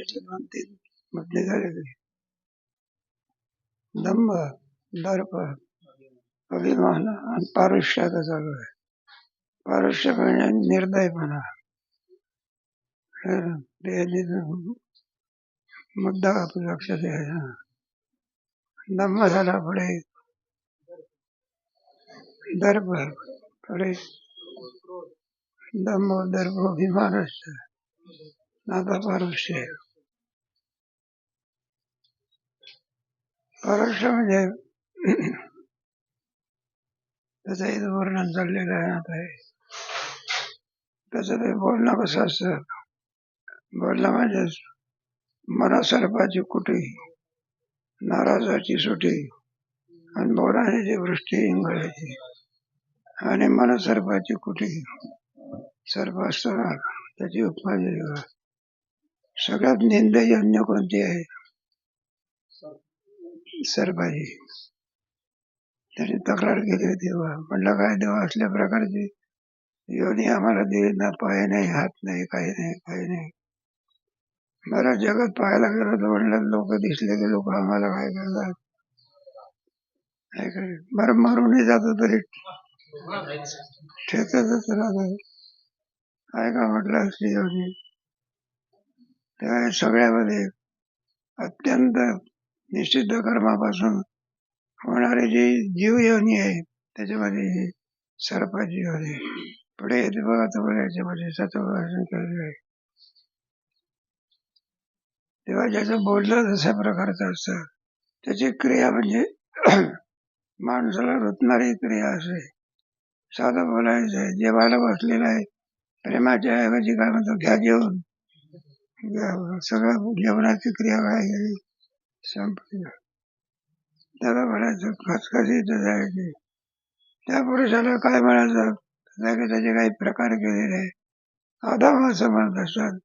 त्याचे 2-3 मुद्दे झालेले. दंभ, दर्प, अभिमान आणि पारुष्य आता चालू आहे. पारुष्य म्हणजे निर्दयपणा. मुद्दा आपल्या लक्षात यायचा. दंभ झाला, पुढे दर्प, पुढे दंभ, दर्प, अभिमान असत. आता पारुष्य. पारुष्य म्हणजे त्याचं इथं वर्णन चाललेलं आहे. आता त्याचं ते बोलणं कसं असतं. बोलणं म्हणजे मनसर्पाची कुटी, नाराजाची सुटी आणि बोलाण्याची वृष्टी इंगळायची. आणि मनसर्पाची कुटी, सर्प असताना त्याची उपमा दिली. सगळ्यात निंदजन्य कोणती आहे? सर्पाची. त्याने तक्रार केली होती. म्हणलं काय देवा, असल्या प्रकारची योनी आम्हाला दिली ना, पाय नाही, हात नाही, काही नाही, काही नाही. बरं जगत पाहायला गेलं तर म्हणलं लोक दिसले की लोक आम्हाला काय करतात. बरं मरूनही जातो तरी ठेचतच राहत. काय का म्हटलं असली योनी. त्या सगळ्यामध्ये अत्यंत निषिद्ध कर्मापासून होणारी जी जीव योनी आहे त्याच्यामध्ये सर्पाची योनी. पुढे येते बघा तुम्हाला याच्यामध्ये सत्वभाषण केलेलं आहे. तेव्हा ज्याचं बोलणं जशा प्रकारचं असतं त्याची क्रिया म्हणजे माणसाला रुतणारी क्रिया असते. साधं बोलायचं आहे. जेवायला बसलेला आहे, प्रेमाच्या ऐवजी काय म्हणतो, घ्या जेवण. सगळं जेवणाची क्रिया काय केली, संपली. त्याला म्हणायचं खसखसीत जायची. त्या पुरुषाला काय म्हणायचं, त्याचे काही प्रकार केलेले आहे. अधम असं म्हणत असतात.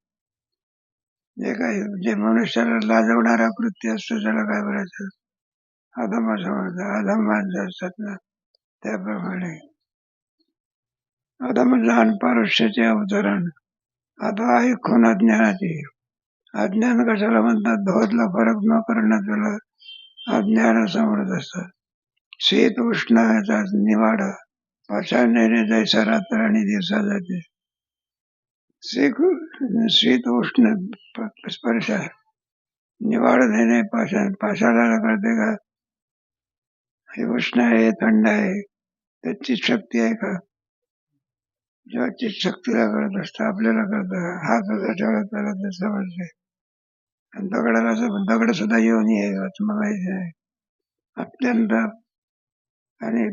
जे काही जे मनुष्याला लाजवणारा कृत्य असतो त्याला काय म्हणायचं, अधम असं म्हणतात. अधम माणसं असतात ना, त्याप्रमाणे अधम लहान पारुष्याचे अवतरण. आता आहे खून अज्ञानाची. अज्ञान कशाला म्हणतात, धोतला फरक न करणं त्याला अज्ञान असं म्हणत असतात. शीत उष्ण याचा निवाडा, पाषाणेने जैसा रात्र आणि दिवसा जाते. शीत उष्ण स्पर्श, निवाड देणे पाषाण. पाषाणाला कळते का हे उष्ण आहे, थंड आहे, त्याची शक्ती आहे का? जेव्हा चित्शक्तीला कळत असतं, आपल्याला कळतं. हात होता ठेवला त्याला ते समजते. आणि दगडाला दगड सुद्धा योनी आहे असं माहिती आहे. अत्यंत आणि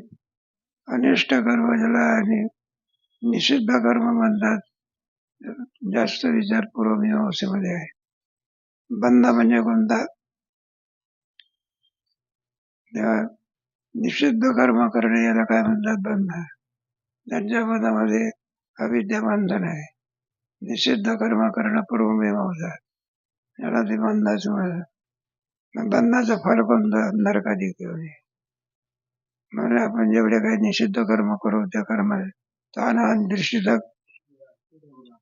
अनिष्ट कर्म ज्याला आणि निषिद्ध कर्म म्हणतात, जास्त विचार पूर्वमीमांसेमध्ये आहे. बंध म्हणजे कोणता, तेव्हा निषिद्ध कर्म करणे याला काय म्हणतात, बंध. त्यांच्या मतामध्ये अविद्या बंधन आहे. निषिद्ध कर्म करणं पूर्वमीमांसा, याला ते बंधाचं म्हणतात. बंधाचं फल कोणतं, नरकाधिक योनी. म्हणजे आपण जेवढे काही निषिद्ध कर्म करू त्या कर्माचे तान दृष्टीचा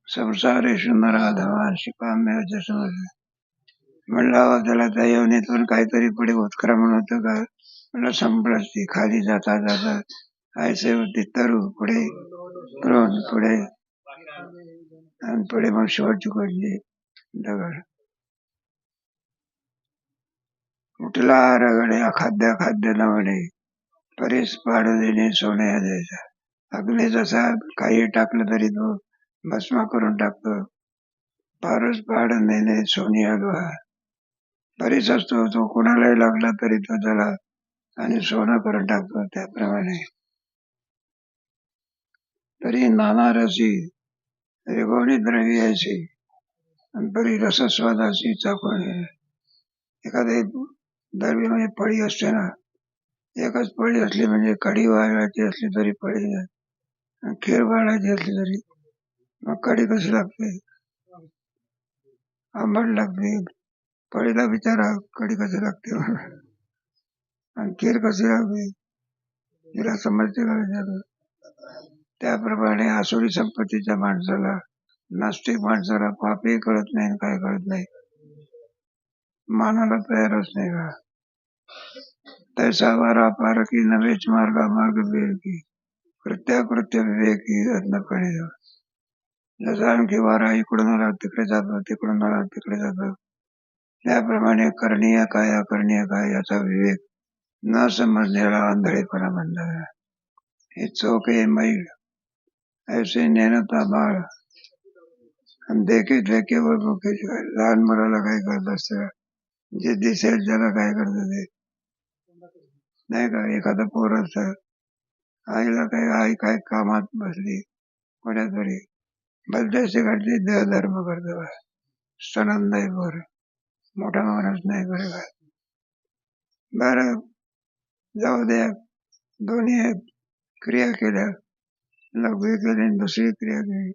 संसारेषु नराधमान शिकाम्य समजलं. म्हणलं त्याला त्या योनीतून काहीतरी पुढे उत्क्रमण होतं का, म्हणलं संपलंच. ती खाली जाता जाता ऐसे होती तरु, पुढे क्रोध, पुढे आणि पुढे मग शेवटची कोणती दगड. उठला रगडे अखाद्य खाद्य नवणे, परीस पाडू देणे सोने द्यायचा. अग्नी जसा काही टाकलं तरी तो भस्म करून टाकतो. पारूस पाडून देणे सोनी अगवा. परीस असतो तो कुणालाही लागला तरी तो त्याला आणि सोनं करून टाकतो. त्याप्रमाणे तरी नाना रसी त्रिगुणी द्रव्याची आणि परी रसस्वादाची चाकोणी. एखादे द्रव्य म्हणजे पळी असते ना, एकच पळी असली म्हणजे कढी वाळायची असली तरी पळी, खीर वाळायची असली तरी मग कढी कशी लागते, आंबट लागते. पळीला विचारा कढी कशी लागते आणि खीर कशी लागते, तिला समजते का विचार. त्याप्रमाणे आसुरी संपत्तीच्या माणसाला, नास्तिक माणसाला पापही कळत नाही, काय कळत नाही. मानायला तयारच नाही का. तैसा वारा पारखी नव्हेच मार्गा मार्ग विवेकी कृत्याकृत्य विवेकी अज्ञपणे. जसा आणखी वारा इकडून आला तिकडे जातो, तिकडून आला तिकडे जातो, त्याप्रमाणे करणीय काय अकरणीय काय याचा विवेक न समजण्याला आंधळेपणा म्हणतात. हे चोखे मैल ऐसे नेनता बाळ देखे केवळ लहान मुलाला काय करत असतं, जे दिसेल त्याला काय करत ते नाही का. एखादं पोर असतं, आईला काय, आई काय कामात बसली कोण्यातरी बलदेशी घडली देहधर्म करतो, सनंद आहे पोर, मोठा माणूस नाही करे का. बरं जाऊ द्या, दोन्ही क्रिया केल्या, लघवी केली आणि दुसरी क्रिया केली.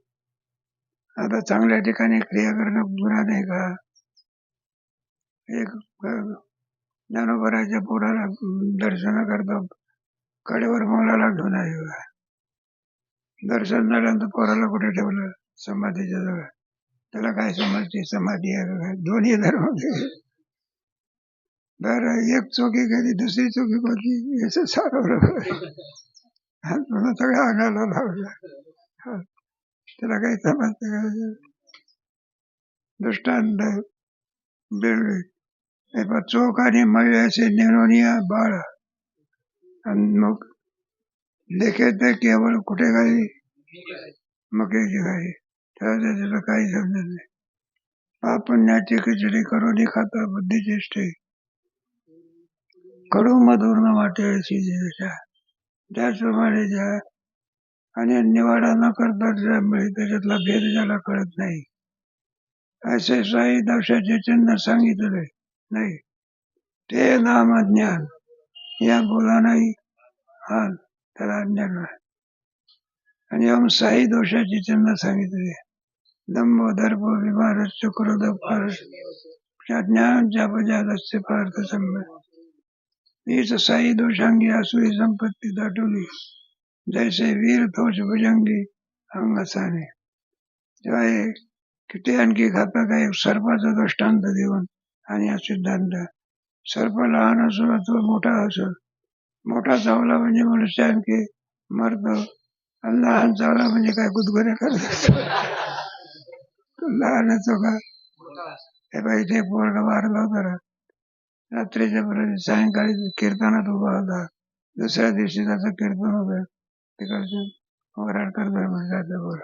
आता चांगल्या ठिकाणी क्रिया करणं गुन्हा नाही का. एक ज्ञानोबराच्या पोराला दर्शन करतो, कडेवर मुलाला घेऊन आहे. दर्शन झाल्यानंतर पोराला कुठे ठेवलं, समाधीच्या जवळ. त्याला काय समजते समाधी आहे, दोन्ही धर्म. बरं एक चोकी केली, दुसरी चोकी कोणती याच सारवलं, सगळ्या अंगाला लावलं, त्याला काही समजते का. दृष्टांत बिळवी चोख आणि मळी असे नेणोनिया बाळ आणि मग लेखे ते केवळ कुठे काही मकेची काही, त्याला काही समजत नाही. पाप पुण्याची खिचडी करून खाता बुद्धीचेष्टे कडू मधुर न वाटे अशी दिशा. त्याचप्रमाणे ज्या आणि निवाडा न करता त्याच्यातला भेद ज्याला कळत नाही, असे साई दक्षाचे चिन्ह सांगितले नाही, ते नाम अज्ञान. या बोला नाही हा त्याला अज्ञान आहे. आणि हम साई दोषाची चिन्ह सांगितले, दंभ दर्प विभार क्रोध ज्ञान जापजात पार्थ संभ. हीच साई दोषांगी असुरी संपत्ती दाटवली, जैसे वीर तोष भुजंगी अंगसाने. तेव्हा हे किती आणखी घातक आहे. सर्पाचा दृष्टांत देऊन आणि हा सिद्धांत, सर्प लहान असो अथवा मोठा असो, मोठा चावला म्हणजे मनुष्य आणखी मरतो, आणि लहान चावला म्हणजे काय गुदगुल्या करत असतो. लहान असो का. हे पाहिजे पोरगा मारला होता, रात्रीच्या सायंकाळी कीर्तनात उभा होता, दुसऱ्या दिवशी त्याचं कीर्तन होतं, तिकडचं वराड करतो म्हणजे बोल,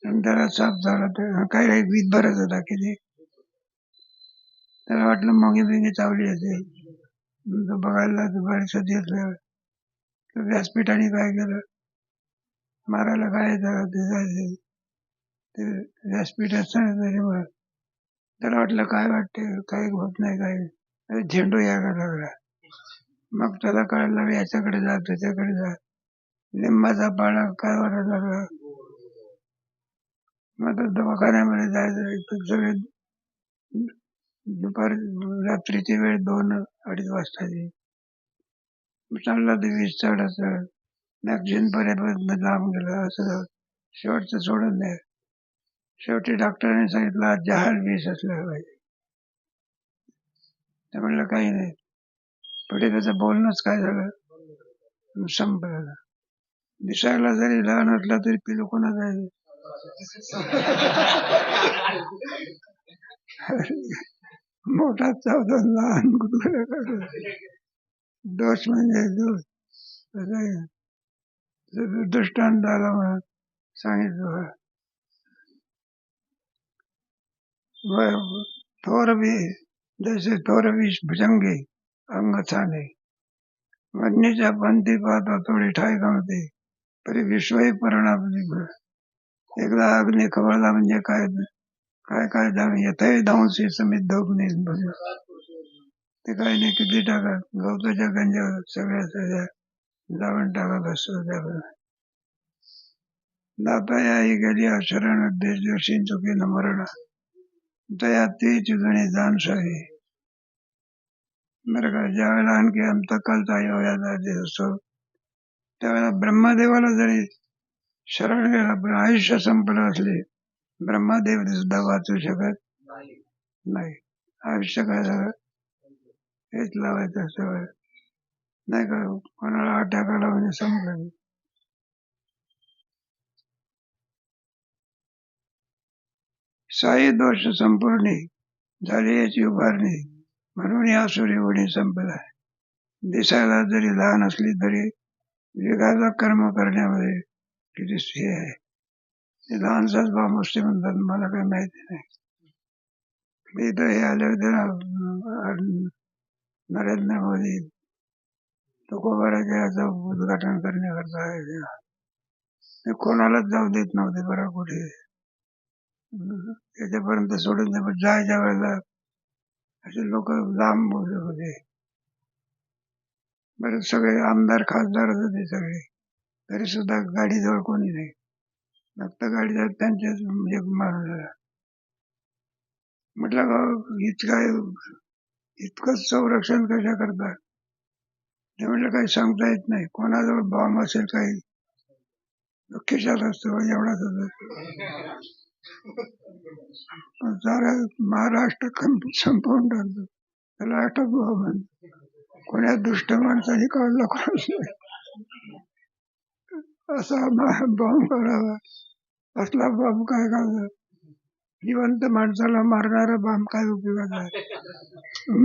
आणि त्याला साप झाला. काही वीज भरत होता किती, त्याला वाटलं मोगी बिगी चावली असेल, बघायला बरेचसे दिसलं. व्यासपीठाने काय केलं, मारायला काय जायचं ते व्यासपीठ असताना तरी त्याला वाटलं काय वाटते, काही होत नाही, काही झेंडू यायला लागला. मग त्याला कळलं याच्याकडे जा त्याच्याकडे जा, लिंबाचा पाला काय वाटायला लागला. मग दवाखान्यामध्ये जायचं, सगळे दुपारी रात्रीची वेळ 2-2:30 वाजताची. चालला ते 20 चढ मॅगझिन पर्यंत लांब गेलं, असं शेवटचं सोडून द्या. शेवटी डॉक्टरांनी सांगितलं जहाल विष असलं पाहिजे. ते म्हणलं काही नाही. पुढे त्याचं बोलणंच काय झालं, संपलं. दिसायला जरी लहान असला तरी पिलू कोणा जायचं. मोठा चावतो, लहान दोष म्हणजे दोष. दृष्टांत आला म्हणून सांगितलं. थोर जैसे थोर विष भुजंगे अंग छाने, वन्नीच्या पंथी पाहता थोडी ठाय गमते, तरी विश्वही परिणाम. एकदा अग्नी खवळला म्हणजे काय काय काय येथही धावशी समित दोघ ते काही नाही, किती टाका गवताच्या गंजावर सगळ्या जाळून टाकत असतो. दाता याही गेली शरण देश दिवशी चुकी न मरण, दया तीच गणी जाणसावी. बरं का, ज्या वेळेला आणखी अंतकालचा योगाचा दिवस असतो, त्यावेळेला ब्रह्मदेवाला जरी शरण गेला, पण आयुष्य संपलं असले, ब्रह्मदेव सुद्धा वाचू शकत नाही. आयुष्य काय झालं हेच लावायचं सवय नाही का. कोणाला अटॅक आला म्हणजे समजलं. साई दोष संपूर्ण झाली याची उभारणी म्हणून या सूर्यवणी संपदा दिसायला जरी लहान असली तरी वेगाचा कर्म करण्यामध्ये किती हे आहे. ते लहानसाच बाम असते म्हणतात, मला काही माहिती नाही. इथं हे आले होते ना नरेंद्र मोदी तुकोबाराच्या याचं उद्घाटन करण्याकरता आहे. ते कोणालाच जाऊ देत नव्हते बरं कुठे. त्याच्यापर्यंत सोडून दे, पण जायच्या वेळेला असे लोक लांब बोलत होते. बरेच सगळे आमदार खासदार होते सगळे, तरी सुद्धा गाडीजवळ कोणी नाही. फक्त गाडीजवळ त्यांचेच म्हणजे माणूस. म्हटलं इतकंच संरक्षण कशा करतात. ते म्हटलं काही सांगता येत नाही. कोणाजवळ बॉम्ब असेल काही खिशात असतो एवढाच होता. सारा महाराष्ट्र संपवून टाकतो त्याला अटक बॉम्ब. कोण्या दुष्ट माणसाने काढला कोणाला असा बॉम्ब काढावा. असला बॉम्ब काय काढला. जिवंत माणसाला मारणारा बाम काय उपयोगाचा आहे.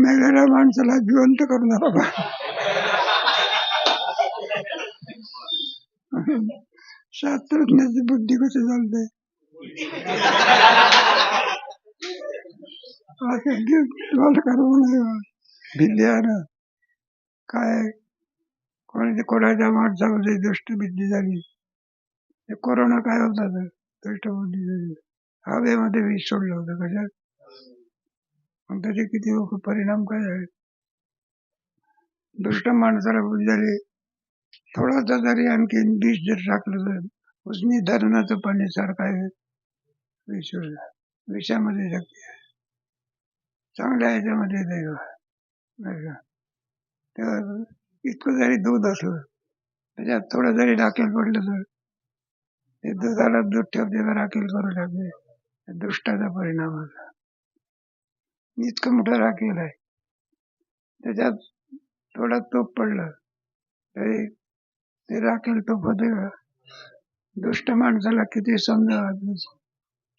मेलेल्या माणसाला जिवंत करणारा बाम. शास्त्रज्ञाची बुद्धी कशी चालते. भिल्ल्यानं काय कोणाच्या माणसामध्ये दृष्टबुद्धी झाली. कोरोना काय होता तर दृष्टबुद्धी झाली. हवेमध्ये विष सोडलं होतं कशात. मग त्याचे किती परिणाम काय आहेत. दुष्ट माणसाला बुद्धी झाली. थोडासा जरी आणखी विष जर टाकलं तर उजनी धरणाचं पाणी सारखं आहे. विषामध्ये शक्ती आहे. चांगल्या ह्याच्यामध्ये नाही का. तेव्हा इतकं जरी दूध असलं त्याच्यात थोडं जरी राखेल पडलं तर ते दुधाला दूध ठेवते का राखेल करू लागते. दुष्टाचा परिणाम होता. इतकं मोठं राखेल आहे त्याच्यात थोडा तूप पडलं तरी ते राखेल तूप होते का. दुष्ट माणसाला किती समजा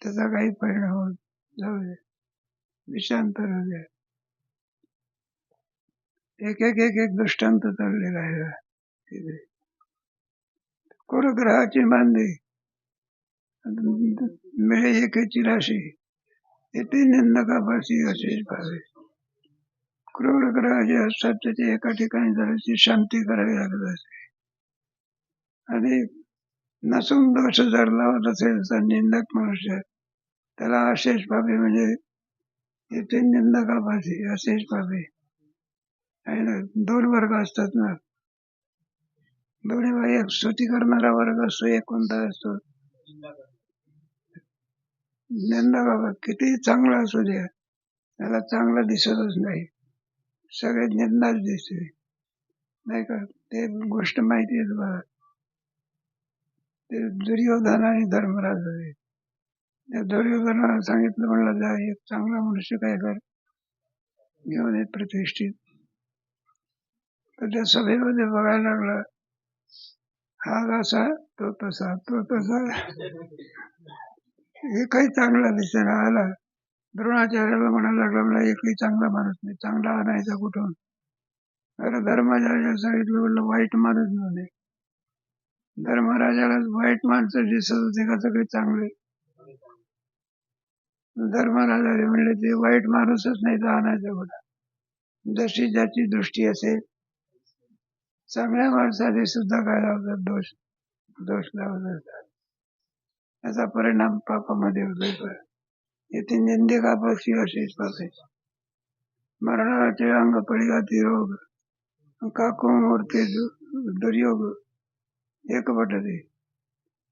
त्याचा काही परिणाम होत जाऊ दे. विषांतर होते. एक एक एक एक दृष्टांत चाललेला आहे. कुरग्रहाची मांदी मिळे एकेची राशी येथे निंदकापाशी असेच पाहावे. क्रूर ग्रह जे असतात त्याचे एका ठिकाणी झाल्याची शांती करावी लागत असते. आणि नसून दोष जर लावत असेल तर निंदक मनुष्य त्याला अशेष पावे म्हणजे येथे निंदकापाशी अशेष पावे. दोन वर्ग असतात ना. दोन्ही एक स्तुती करणारा वर्ग असतो, एक कोणता असतो निंदक. किती चांगला असू द्या त्याला चांगलं दिसतच नाही. सगळे निंदाच दिसते नाही का. ते गोष्ट माहिती आहे तुम्हाला. ते दुर्योधन आणि धर्मराज होते. त्या दुर्योधनाला सांगितलं म्हणलं जा एक चांगला मनुष्य काय कर घेऊन येत प्रतिष्ठित. तर त्या सभेमध्ये बघायला लागला हा असा तो तसा तो तसा. एकही चांगला दिसेना आला. द्रोणाचार्याला म्हणायला लागला मला एकही चांगला माणूस नाही. चांगला आणायचा कुठून. अरे धर्माचार्याला सांगितलं म्हणलं वाईट माणूस नव्हे. धर्मराजाला वाईट माणसं दिसत होते का सगळे चांगले. धर्मराजाने म्हणले ते वाईट माणूसच नाही तर आणायचं कुठं. जशी ज्याची दृष्टी असेल. चांगल्या माणसाने सुद्धा काय लावतात दोष लावत असतात. याचा परिणाम पापामध्ये होतो. येथे निंदिकापक्षी असेच पापे. मरणाचे अंग पडिगाती रोग काको मूर्ती दुर्योग एक पटते.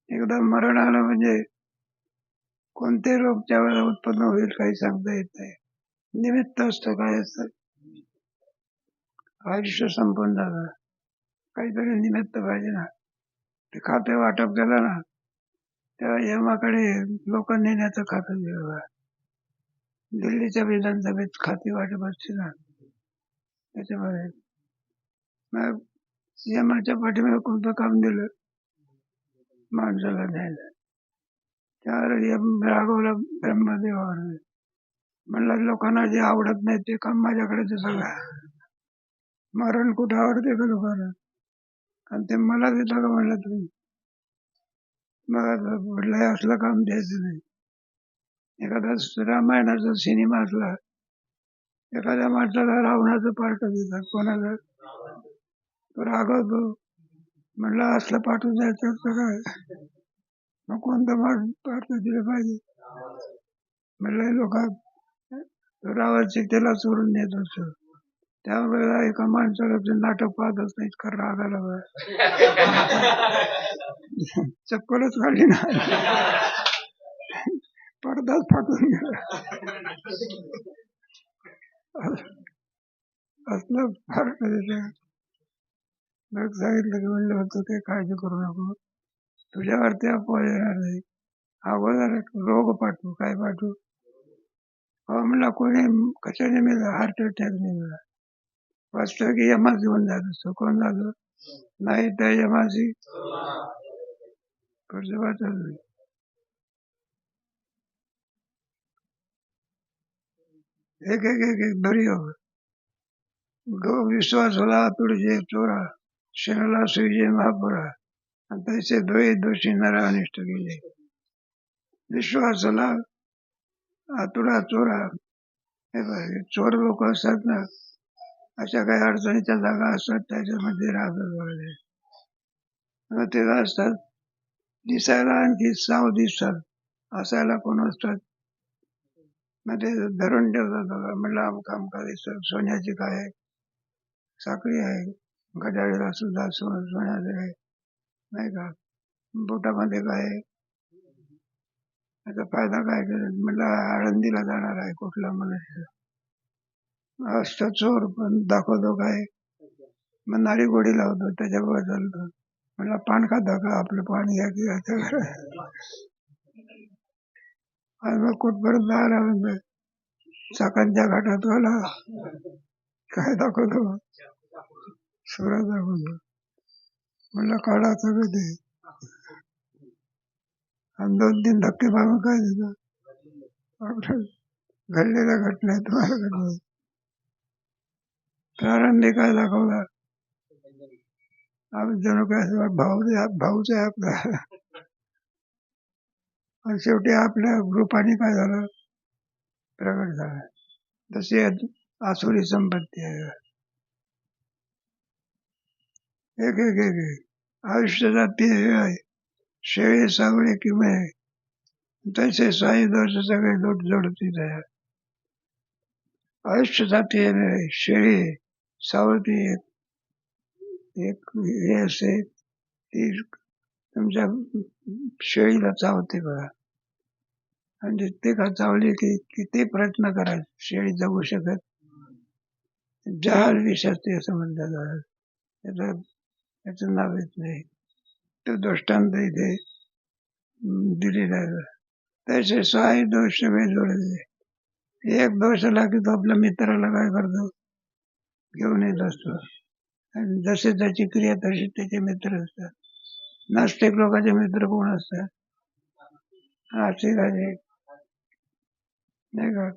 एकदा मरण आलं म्हणजे कोणते रोग त्यावेळेला उत्पन्न होईल काही सांगता येत नाही. निमित्त असतं काय असतं. आयुष्य संपून जातं. काहीतरी निमित्त पाहिजे ना. ते खाते वाटप केलं ना तेव्हा यमाकडे लोक नेण्याचं खातं दिलं. दिल्लीच्या विधानसभेत खाती वाटप असते ना, त्याच्यामध्ये मग यमाच्या पाठीमागे कोणतं काम दिलं माणसाला न्यायला, त्यावर यम रागवला ब्रह्मदेवावर. म्हणलं लोकांना जे आवडत नाही ते काम माझ्याकडे ते सगळं. मरण कुठं आवडते का लोकांना, आणि ते मला देता का म्हणलं तुम्ही. मग म्हटलं असलं काम द्यायचं नाही. एखादा रामायणाचा सिनेमा असला, एखाद्या माणसाला रावणाचं पार्ट देतात, कोणाला तो रागवतो. म्हणलं असलं पाठवून द्यायचं काय, मग कोणतं पार्ट दिलं पाहिजे. म्हणलं लोक रावण सीतेला चोरून नेत असतो, त्यावेळेला एका माणसाला ते नाटक पाहत असतं, इतका राग आला बा. चप्पलच काढली ना, पडदाच फाटून गेला. असलं फार मग सांगितलं की म्हणलं होतं ते काळजी करू नको, तुझ्यावरती अपवाद येणार नाही. अगोदर रोग पाठवू, काय पाठवू. म्हणला कोणी कशाने मिळाला, हार्ट अटॅकने मिळाला. वाचतं की यमाच घेऊन जात असतो. कोण जातो, नाही त्या यमाची चालू. एक एक एक एक बरी हो. गो विश्वास होला तुळजे चोरा, शेणाला सुईजे महापुरा, आणि तैसे दोषी दोषी नरा अनिष्ट केले. विश्वास होला आतुडा चोरा. हे बघ, चोर लोक असतात ना, अशा काही अडचणीच्या जागा असतात, त्याच्यामध्ये राहतात वगैरे. मग ते असतात दिसायला आणखी साव दिसतात, असायला कोण असतात. मग ते धरून ठेवतात बघा. म्हणलं अमका अमका दिसत, सोन्याची काय साखळी आहे, गजाळीला सुद्धा सोन्याचं आहे, नाही का. बोटामध्ये काय, याचा फायदा काय केला. म्हणलं आळंदीला जाणार आहे कुठला मनुष्य, असतो चोर पण दाखवतो काय, मग नारी गोडी लावतो, त्याच्यावर चालतो. म्हणलं पान खाता का, आपलं पान घ्या की. आणि मग कुठपर्यंत आला म्हणजे चाकांच्या घाटात आला, काय दाखवतो, सुरत दाखवतो. म्हणलं काढा सगळं ते, आणि 2-3 धक्के मारून काय देतो, आपल्या घडलेल्या घटना तुम्हाला घडलं. प्रारंभी काय दाखवला, जणू काय भाऊच आहे आपला. आणि शेवटी आपल्या रूपाने काय झालं, प्रगट झाला. तशी आसुरी संपत्ती आहे. एक एक एक एक आयुष्याचा ध्येय आहे, शेळी सावळी किंवा तसे साई दोष सगळे जोडतीच आहे. आयुष्याचा ध्येय आहे शेळी सावळती, एक हे असे ती तुमच्या शेळीला चावते बघा, आणि ते का चावली की किती प्रयत्न करायचे, शेळी जगू शकत. जहाल विष असते असं म्हणतात, त्याचं नाव येत नाही. तो दृष्टांत इथे दिलेला आहे. तसे साई दोष सगळे जोडले. एक दोष आला की तो आपल्या मित्राला काय करतो, घेऊन येत असतो, आणि जसे त्याची क्रिया तशी त्याचे मित्र असतात. नास्तिक लोकांचे मित्र कोण असतात, आस्तिकाचे, नाही का.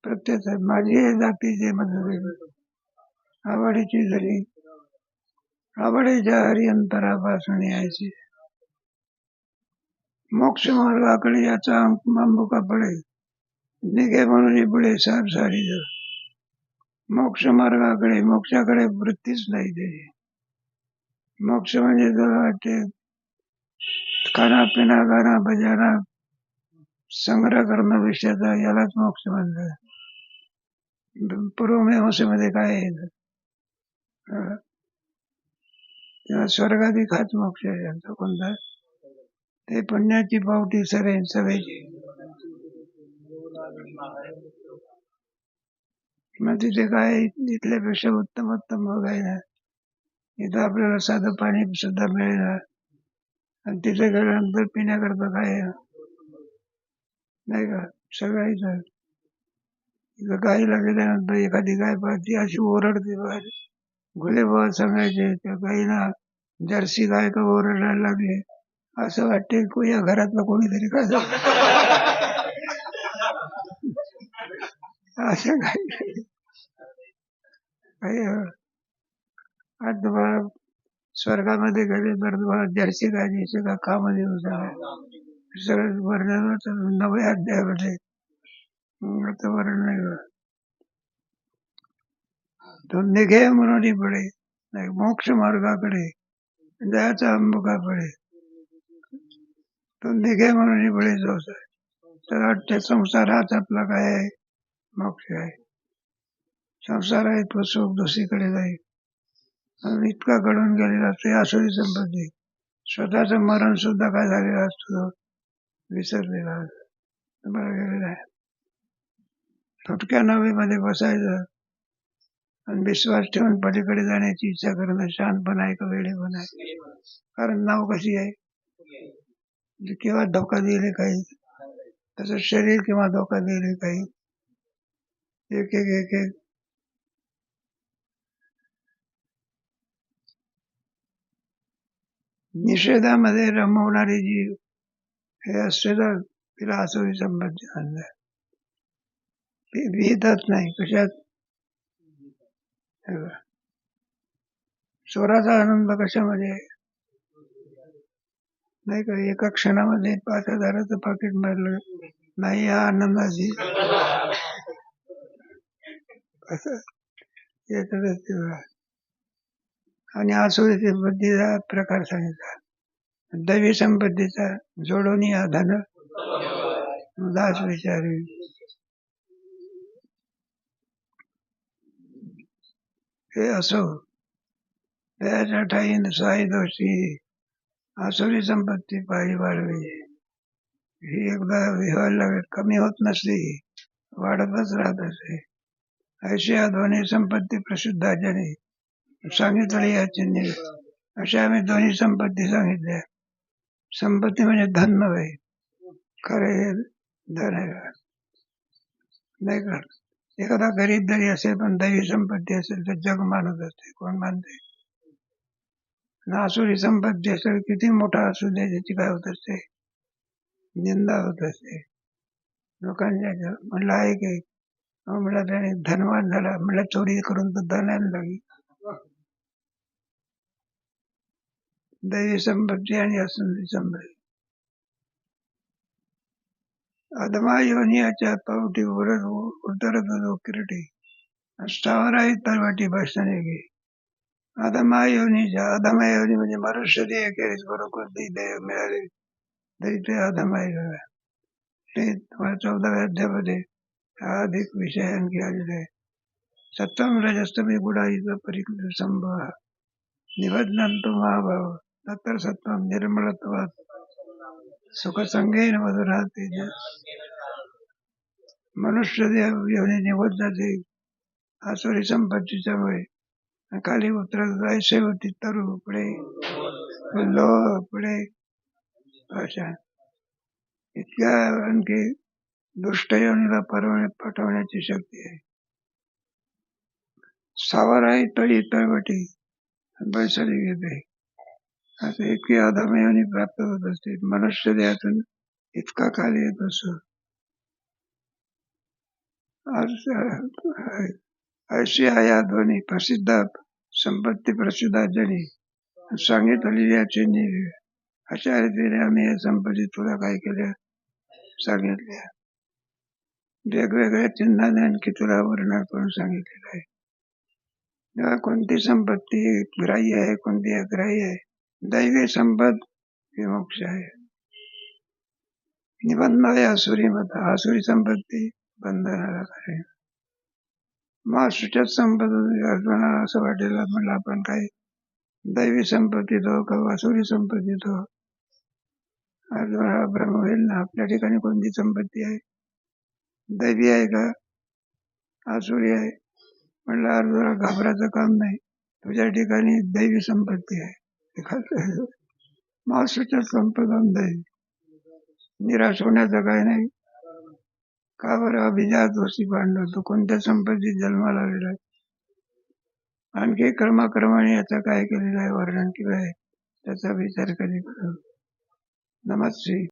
प्रत्येक माझी जातीचे म्हणजे आवडीची जरी आवडीच्या हरिअंतरापासून यायची, मोक्ष मार्गाकडे याचा अंबुका पडे, निघे म्हणून पुढे साप सारी. मोक्ष मार्गाकडे, मोक्षाकडे वृत्तीच नाही त्याची. मोक्ष म्हणजे जरा वाटते खाना पिना गाणं बजाना संग्रह करणं विषयाचा, यालाच मोक्ष म्हणतात. पूर्वमीमांसेमध्ये काय आहे, तेव्हा स्वर्गाधिक हाच मोक्ष आहे यांचा. कोणता, ते पुण्याची पावटी सरेन सगळ्याची. मग तिथे काय इथल्यापेक्षा उत्तम उत्तम बघायला, इथं आपल्याला साधं पाणी सुद्धा मिळेल, आणि तिथे गेल्यानंतर पिण्याकरता काय नाही का, सगळं इथं गाईला गेल्यानंतर एखादी गाय पाहती अशी ओरडते बाहेर. गुलेबाबा सांगायचे त्या गाईला जर्सी गाय का ओरडायला लागले, असं वाटते या घरातलं कोणीतरी काय असं काही काही आज तुम्हाला स्वर्गामध्ये गेले तर तुम्हाला जर्सी गायची सगळं कामध्ये सगळं वर्णन 9व्या अध्यायामध्ये आता वर्णन नाही. तो निघे म्हणून पडे नाही मोक्ष मार्गाकडे जायचा अंबुकाकडे, तो निघे म्हणून पडे जोस आहे. तर वाटते संसार हाच आपला काय आहे, मोक्ष आहे. संसार आहे तो सुख दुसरीकडे जाईल. आणि इतका घडून गेलेला असतो आसुरी संपत्ती. स्वतःचं मरण सुद्धा काय झालेलं असतो विसरलेला तुम्हाला गेलेला आहे. थोडक्या नवीमध्ये बसायचं आणि विश्वास ठेवून पलीकडे जाण्याची इच्छा करणं शांतपण आहे का वेळेपण आहे. कारण नाव कशी आहे, केव्हा धोका दिले काही, तसं शरीर किंवा धोका दिले काही, एक एक एक एक निषेधामध्ये रमवणारी जी हे असते तर तिला आसुरी संपत्ती आणलं. भीतच नाही कशात. चोराचा आनंद कशामध्ये नाही का, एका क्षणामध्ये 5,000चं पाकिट मारलं नाही या आनंदाची आणि आसुरी संपत्तीचा प्रकार सांगितला. दैवी संपत्तीचा जोडोनी धन दास विचारी. हे असो त्याच्या ठाईन साई दोषी आसुरी संपत्ती पायी वाढवी. ही एकदा विहायला कमी होत नसली, वाढतच राहत असते. अशी दोन्ही संपत्ती प्रसिद्धाच्याने सांगितली याची. अशा आम्ही दोन्ही संपत्ती सांगितल्या. संपत्ती म्हणजे धन नव्हे, खरे हे धन आहे नाही का. एखादा गरीब जरी असेल पण दैवी संपत्ती असेल तर जग मानत असते. कोण मानते. आसुरी संपत्ती असेल किती मोठा असू दे त्याची काय होत असते, निंदा होत असते लोकांच्या. म्हणलं आहे की म्हणलं त्याने धनवान झाला, म्हणलं चोरी करून तर धन लागली. दैवी संपत्ती आणि असुरी संपत्ती. अधमा योनियाच्या पावटी उतरत होतो किरटी, स्थावराही तरवाटी बसणे घे. अधमा योनीच्या, अधमा योनी म्हणजे मनुष्य देह केलीच बरोबर ती देह मिळाली तरी ते अधमा योनी. ते 14व्या अध्यायामध्ये अधिक विषय आणखी आलेले आहे. सत्वम रजस्तमी गुडाईचा परिकृत संभव निबद्धंतु महाभाव तत्र सत्वम निर्मलत्वात सुखसंगेन मधुरा तेजस. मनुष्य देह योनी निवड जाते आसुरी संपत्तीच्या मुळे. खाली उतरत ऐसे होती तरु पुढे लोह पुढे अशा इतक्या आणखी दुष्ट योनीला पाठवण्याची शक्ती आहे. सावराई तळी तळवटी बैसरी घेते असं इतकी अधमयोनी प्राप्त होत असते. मनुष्य देहातून इतका काल येत असतो. अशी या दोन्ही प्रसिद्ध संपत्ती प्रसिद्धांनी सांगितली याची अशा रीतीने आम्ही या संपत्ती तुला काय केल्या सांगितल्या. वेगवेगळ्या चिन्हाने आणखी तुला वर्णन करून सांगितलेलं आहे. तेव्हा कोणती संपत्ती ग्राह्य आहे, कोणती अग्राह्य आहे. दैवी संपत हे मोक्ष आहे. निबंध आहे आसुरी मत. आसुरी संपत्ती बंधनाला कारण. मासुच्याच संपत्ती अर्जुनाला असं वाटेल म्हणलं आपण काय दैवी संपत्तीत हो का आसुरी संपत्तीत हो. अर्जुनाला भ्रम होईल ना, आपल्या ठिकाणी कोणती संपत्ती आहे, दैवी आहे का आसुरी आहे. म्हणलं अर्जुना घाबरायचं काम नाही, तुझ्या ठिकाणी दैवी संपत्ती आहे. मासुच्या संपदा दैवी. निराश होण्याचं काय नाही. का बरं अभिजात वसी पांडव तो कोणत्या संपत्तीत जन्माला आलेला आहे? आणखी क्रमाक्रमाने याचं काय केलेलं आहे, वर्णन केलं आहे, त्याचा विचार कधी करू. नमस्ते.